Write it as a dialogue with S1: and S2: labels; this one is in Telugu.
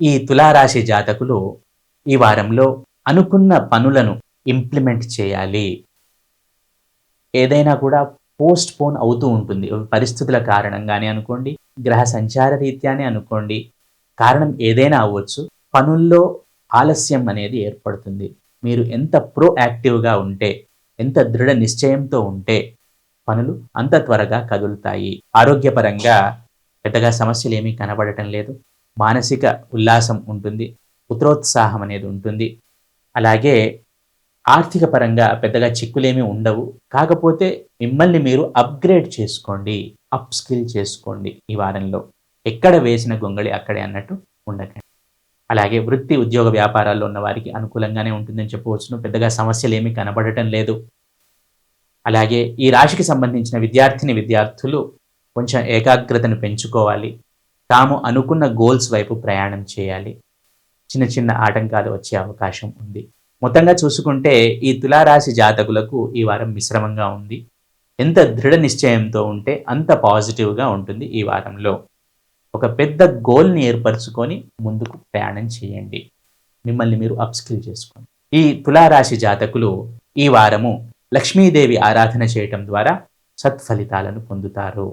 S1: ఈ తులారాశి జాతకులు ఈ వారంలో అనుకున్న పనులను ఇంప్లిమెంట్ చేయాలి. ఏదైనా కూడా పోస్ట్ పోన్ అవుతూ ఉంటుంది. పరిస్థితుల కారణంగానే అనుకోండి, గ్రహ సంచార రీత్యానే అనుకోండి. కారణం ఏదైనా అవ్వచ్చు. పనుల్లో ఆలస్యం అనేది ఏర్పడుతుంది. మీరు ఎంత ప్రొయాక్టివ్‌గా ఉంటే, ఎంత దృఢ నిశ్చయంతో ఉంటే పనులు అంత త్వరగా కదులుతాయి. ఆరోగ్యపరంగా పెద్దగా సమస్యలేమీ కనబడటం లేదు. మానసిక ఉల్లాసం ఉంటుంది. పుత్రోత్సాహం అనేది ఉంటుంది. అలాగే ఆర్థిక పరంగా పెద్దగా చిక్కులేమీ ఉండవు. కాకపోతే మిమ్మల్ని మీరు అప్‌గ్రేడ్ చేసుకోండి. అప్ స్కిల్ చేసుకోండి ఈ వారంలో. ఎక్కడ వేసిన గొంగళి అక్కడే అన్నట్టు ఉండకండి. అలాగే వృత్తి, ఉద్యోగ వ్యాపారాల్లో ఉన్న వారికి అనుకూలంగానే ఉంటుందని చెప్పవచ్చును. పెద్దగా సమస్యలేమీ కనబడటం లేదు. అలాగే ఈ రాశికి సంబంధించిన విద్యార్థులు కొంచెం ఏకాగ్రతను పెంచుకోవాలి. తాము అనుకున్న గోల్స్ వైపు ప్రయాణం చేయాలి. చిన్న చిన్న ఆటంకాలు వచ్చే అవకాశం ఉంది. మొత్తంగా చూసుకుంటే ఈ తులారాశి జాతకులకు ఈ వారం మిశ్రమంగా ఉంది. ఎంత దృఢ నిశ్చయంతో ఉంటే అంత పాజిటివ్‌గా ఉంటుంది ఈ వారంలో. ఒక పెద్ద గోల్‌ని ఏర్పరచుకొని ముందుకు ప్రయాణం చేయండి. మిమ్మల్ని మీరు అప్‌స్కిల్ చేసుకోండి. ఈ తులారాశి జాతకులు ఈ వారము లక్ష్మీదేవి ఆరాధన చేయటం ద్వారా సత్ఫలితాలను పొందుతారు.